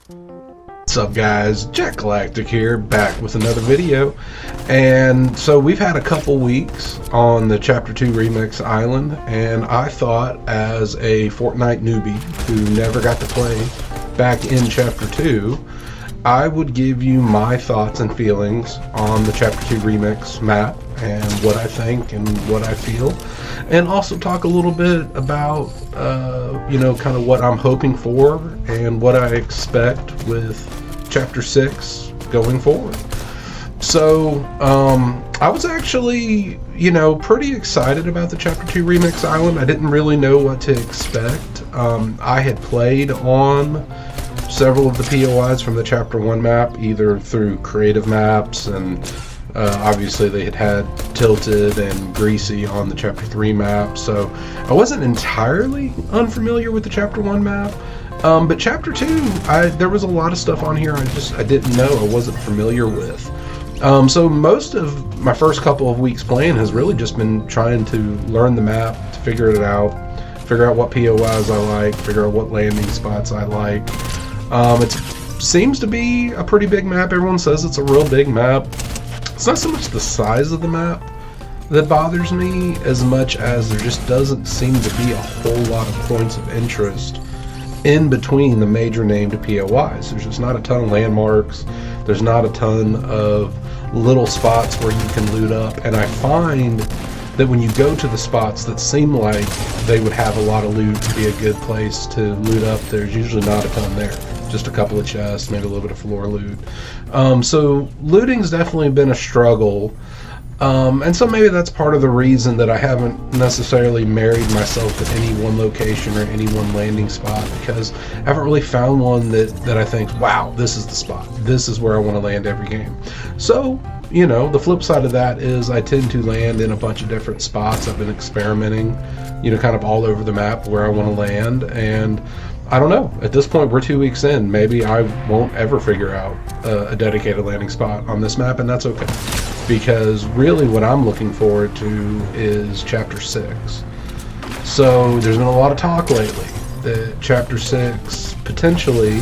What's up guys, Jack Galactic here, back with another video. And so we've had a couple weeks on the Chapter 2 Remix Island, and I thought as a Fortnite newbie who never got to play back in Chapter 2, I would give you my thoughts and feelings on the Chapter 2 Remix map and what I think and what I feel, and also talk a little bit about kind of what I'm hoping for and what I expect with Chapter 6 going forward. So I was actually pretty excited about the Chapter 2 Remix Island. I didn't really know what to expect. I had played on several of the POIs from the Chapter 1 map, either through creative maps, and obviously they had Tilted and Greasy on the Chapter 3 map, so I wasn't entirely unfamiliar with the Chapter 1 map. But Chapter 2, there was a lot of stuff on here I didn't know, I wasn't familiar with. So most of my first couple of weeks playing has really just been trying to learn the map, to figure it out, figure out what POIs I like, figure out what landing spots I like. It seems to be a pretty big map. Everyone says it's a real big map. It's not so much the size of the map that bothers me as much as there just doesn't seem to be a whole lot of points of interest in between the major named POIs. There's just not a ton of landmarks. There's not a ton of little spots where you can loot up, and I find that when you go to the spots that seem like they would have a lot of loot to be a good place to loot up, there's usually not a ton there. Just a couple of chests, maybe a little bit of floor loot. So looting's definitely been a struggle. And so maybe that's part of the reason that I haven't necessarily married myself to any one location or any one landing spot, because I haven't really found one that I think, wow, this is the spot. This is where I want to land every game. So, the flip side of that is I tend to land in a bunch of different spots. I've been experimenting, kind of all over the map where I want to land, and I don't know. At this point, we're 2 weeks in. Maybe I won't ever figure out a dedicated landing spot on this map, and that's okay. Because really what I'm looking forward to is Chapter 6. So there's been a lot of talk lately that Chapter 6 potentially,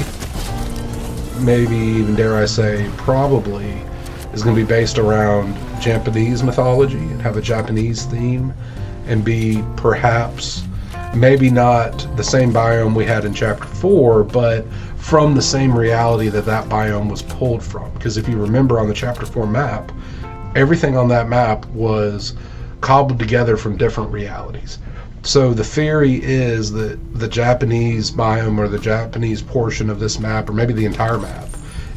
maybe even dare I say probably, is going to be based around Japanese mythology and have a Japanese theme, and be perhaps maybe not the same biome we had in Chapter 4, but from the same reality that biome was pulled from. Because if you remember on the Chapter 4 map, everything on that map was cobbled together from different realities. So the theory is that the Japanese biome, or the Japanese portion of this map, or maybe the entire map,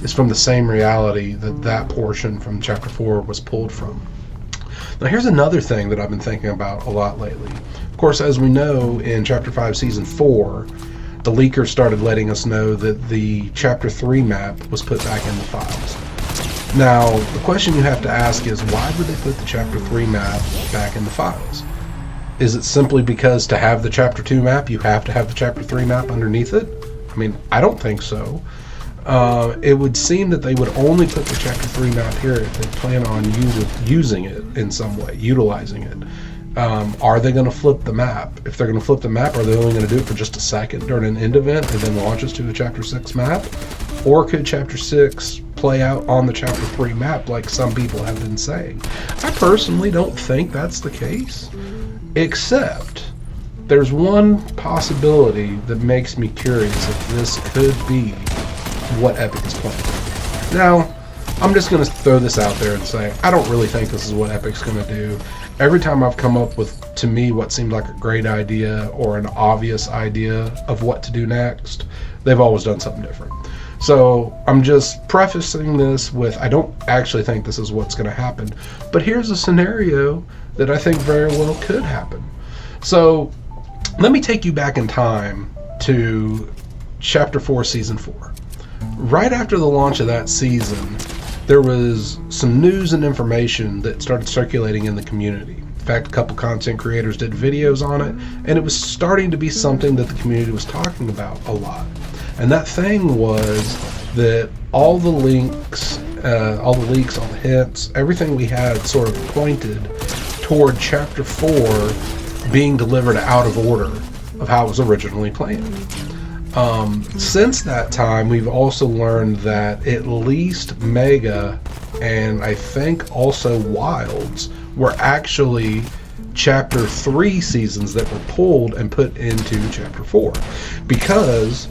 is from the same reality that portion from Chapter 4 was pulled from. Now here's another thing that I've been thinking about a lot lately. Of course, as we know, in Chapter 5 Season 4, the leakers started letting us know that the Chapter 3 map was put back in the files. Now, the question you have to ask is, why would they put the Chapter 3 map back in the files? Is it simply because to have the Chapter 2 map, you have to have the Chapter 3 map underneath it? I mean, I don't think so. It would seem that they would only put the Chapter 3 map here if they plan on using it in some way, utilizing it. Are they going to flip the map? If they're going to flip the map, are they only going to do it for just a second during an end event and then launch us to the Chapter 6 map? Or could Chapter 6 play out on the Chapter 3 map like some people have been saying? I personally don't think that's the case, except there's one possibility that makes me curious if this could be what Epic is playing. Now, I'm just going to throw this out there and say, I don't really think this is what Epic's going to do. Every time I've come up with, to me, what seemed like a great idea or an obvious idea of what to do next, they've always done something different. So I'm just prefacing this with, I don't actually think this is what's going to happen, but here's a scenario that I think very well could happen. So let me take you back in time to Chapter 4 Season 4. Right after the launch of that season, there was some news and information that started circulating in the community. In fact, a couple content creators did videos on it, and it was starting to be something that the community was talking about a lot. And that thing was that all the links, all the leaks, all the hints, everything we had sort of pointed toward Chapter 4 being delivered out of order of how it was originally planned. Since that time, we've also learned that at least Mega and I think also Wilds were actually Chapter 3 seasons that were pulled and put into Chapter 4, because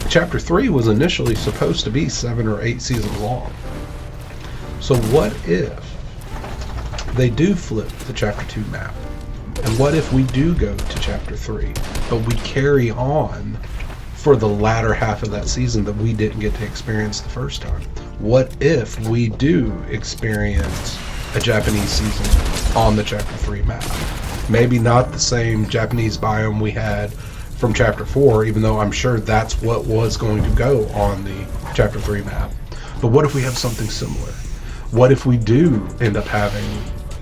Chapter 3 was initially supposed to be 7 or 8 seasons long. So what if they do flip the Chapter 2 map? And what if we do go to Chapter 3, but we carry on for the latter half of that season that we didn't get to experience the first time? What if we do experience a Japanese season on the Chapter 3 map? Maybe not the same Japanese biome we had from Chapter 4, even though I'm sure that's what was going to go on the Chapter 3 map. But what if we have something similar? What if we do end up having,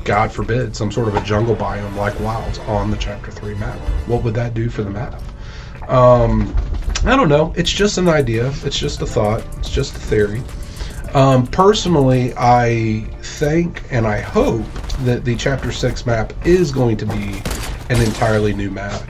God forbid, some sort of a jungle biome like Wilds on the Chapter 3 map? What would that do for the map? I don't know. It's just an idea. It's just a thought. It's just a theory. Personally, I think and I hope that the Chapter 6 map is going to be an entirely new map.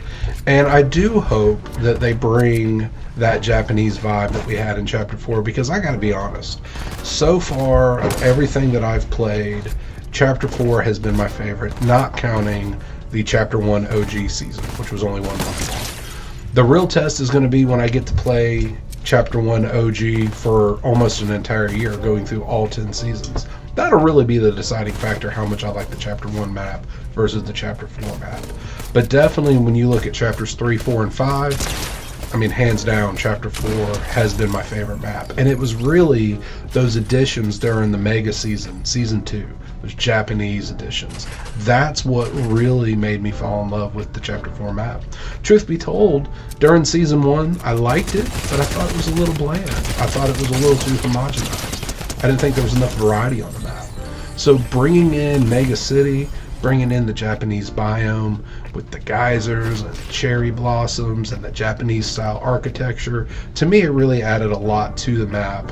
And I do hope that they bring that Japanese vibe that we had in Chapter 4, because I gotta be honest, so far of everything that I've played, Chapter 4 has been my favorite, not counting the Chapter 1 OG season, which was only 1 month long. The real test is going to be when I get to play Chapter 1 OG for almost an entire year, going through all 10 seasons. That'll really be the deciding factor, how much I like the Chapter 1 map versus the Chapter 4 map. But definitely when you look at Chapters 3, 4, and 5, I mean, hands down, Chapter 4 has been my favorite map. And it was really those additions during the Mega season, Season 2, those Japanese additions. That's what really made me fall in love with the Chapter 4 map. Truth be told, during Season 1, I liked it, but I thought it was a little bland. I thought it was a little too homogenized. I didn't think there was enough variety on the map. So bringing in Mega City, bringing in the Japanese biome with the geysers and the cherry blossoms and the Japanese style architecture, to me it really added a lot to the map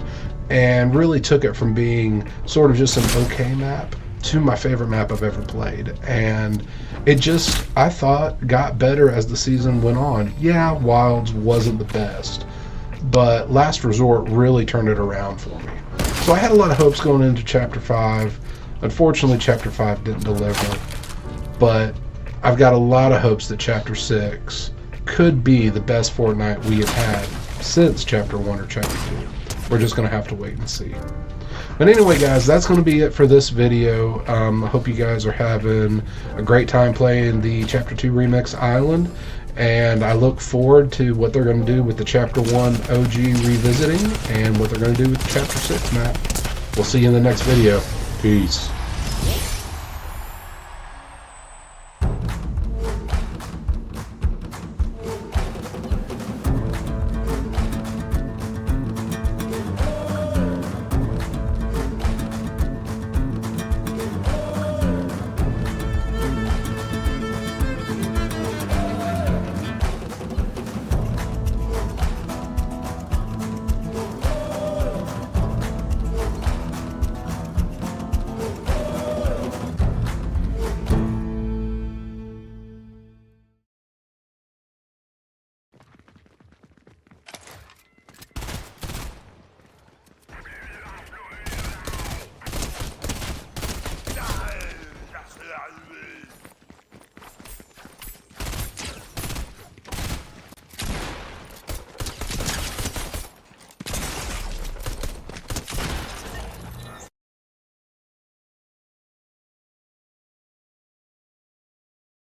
and really took it from being sort of just an okay map to my favorite map I've ever played. And it just, I thought, got better as the season went on. Yeah, Wilds wasn't the best, but Last Resort really turned it around for me. So I had a lot of hopes going into Chapter 5. Unfortunately, Chapter 5 didn't deliver, but I've got a lot of hopes that Chapter 6 could be the best Fortnite we have had since Chapter 1 or Chapter 2. We're just going to have to wait and see. But anyway, guys, that's going to be it for this video. I hope you guys are having a great time playing the Chapter 2 Remix Island, and I look forward to what they're going to do with the Chapter 1 OG revisiting and what they're going to do with the Chapter 6 map. We'll see you in the next video. Peace.